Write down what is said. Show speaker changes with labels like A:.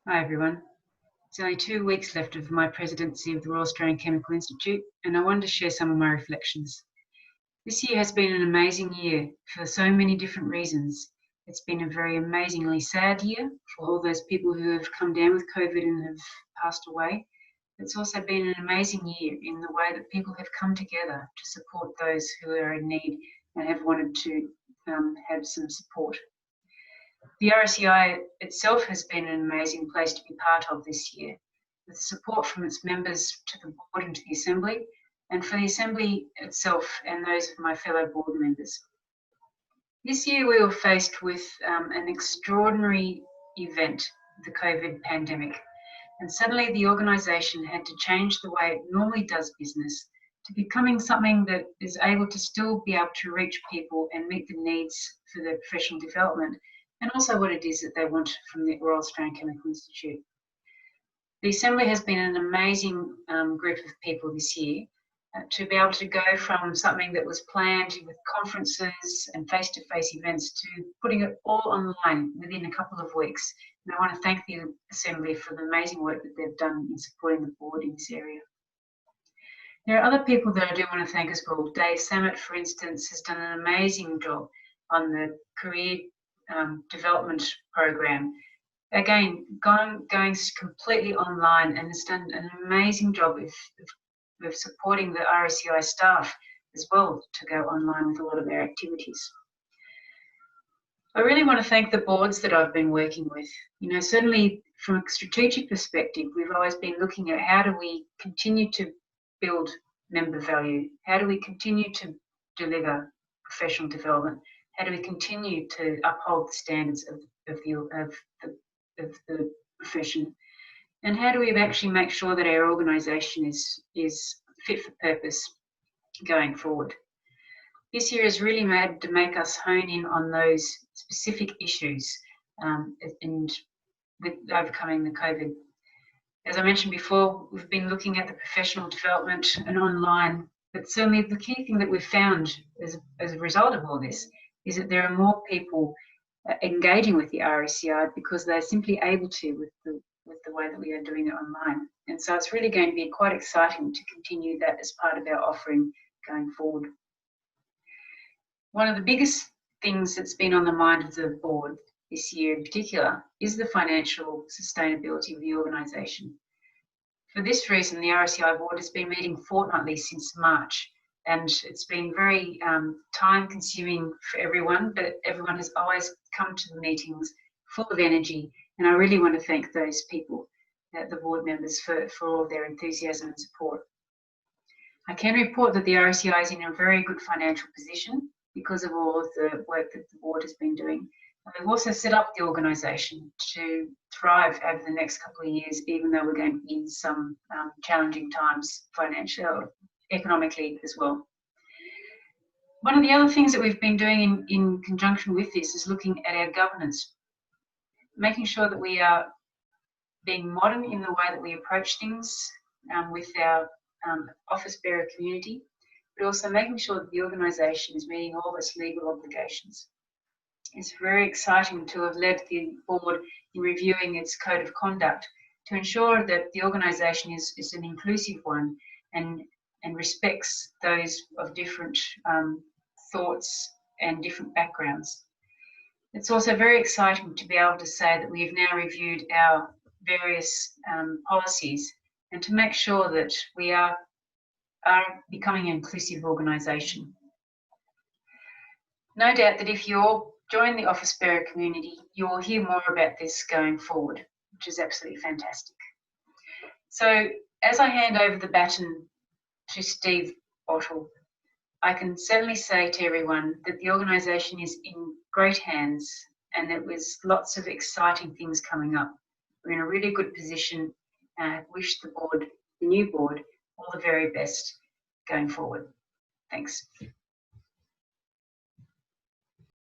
A: Hi everyone. It's only 2 weeks left of my presidency of the Royal Australian Chemical Institute, and I wanted to share some of my reflections. This year has been an amazing year for so many different reasons. It's been a very amazingly sad year for all those people who have come down with COVID and have passed away. It's also been an amazing year in the way that people have come together to support those who are in need and have wanted to have some support. The RACI itself has been an amazing place to be part of this year, with support from its members to the board and to the Assembly, and for the Assembly itself and those of my fellow board members. This year we were faced with an extraordinary event, the COVID pandemic, and suddenly the organisation had to change the way it normally does business to becoming something that is able to still be able to reach people and meet the needs for their professional development, and also what it is that they want from the Royal Australian Chemical Institute. The Assembly has been an amazing group of people this year to be able to go from something that was planned with conferences and face-to-face events to putting it all online within a couple of weeks. And I want to thank the Assembly for the amazing work that they've done in supporting the board in this area. There are other people that I do want to thank as well. Dave Samet, for instance, has done an amazing job on the career development program. Again, going completely online, and has done an amazing job of supporting the RACI staff as well to go online with a lot of their activities. I really want to thank the boards that I've been working with. You know, certainly from a strategic perspective, we've always been looking at how do we continue to build member value? How do we continue to deliver professional development? How do we continue to uphold the standards of the profession? And how do we actually make sure that our organisation is fit for purpose going forward? This year has really had to make us hone in on those specific issues and with overcoming the COVID. As I mentioned before, we've been looking at the professional development and online, but certainly the key thing that we've found as a result of all this is that there are more people engaging with the RACI because they're simply able to with the way that we are doing it online. And so it's really going to be quite exciting to continue that as part of our offering going forward. One of the biggest things that's been on the mind of the board this year in particular is the financial sustainability of the organisation. For this reason, the RACI board has been meeting fortnightly since March, and it's been very time consuming for everyone, but everyone has always come to the meetings full of energy, and I really want to thank those people, the board members, for all their enthusiasm and support. I can report that the RACI is in a very good financial position because of all of the work that the board has been doing. We've also set up the organisation to thrive over the next couple of years, even though we're going to be in some challenging times financially, economically as well. One of the other things that we've been doing in conjunction with this is looking at our governance, making sure that we are being modern in the way that we approach things with our office bearer community, but also making sure that the organisation is meeting all its legal obligations. It's very exciting to have led the board in reviewing its code of conduct to ensure that the organisation is an inclusive one and respects those of different thoughts and different backgrounds. It's also very exciting to be able to say that we've now reviewed our various policies and to make sure that we are becoming an inclusive organisation. No doubt that if you all join the office bearer community, you will hear more about this going forward, which is absolutely fantastic. So as I hand over the baton to Steve Bottle, I can certainly say to everyone that the organisation is in great hands and that there's lots of exciting things coming up. We're in a really good position, and I wish the board, the new board, all the very best going forward. Thanks.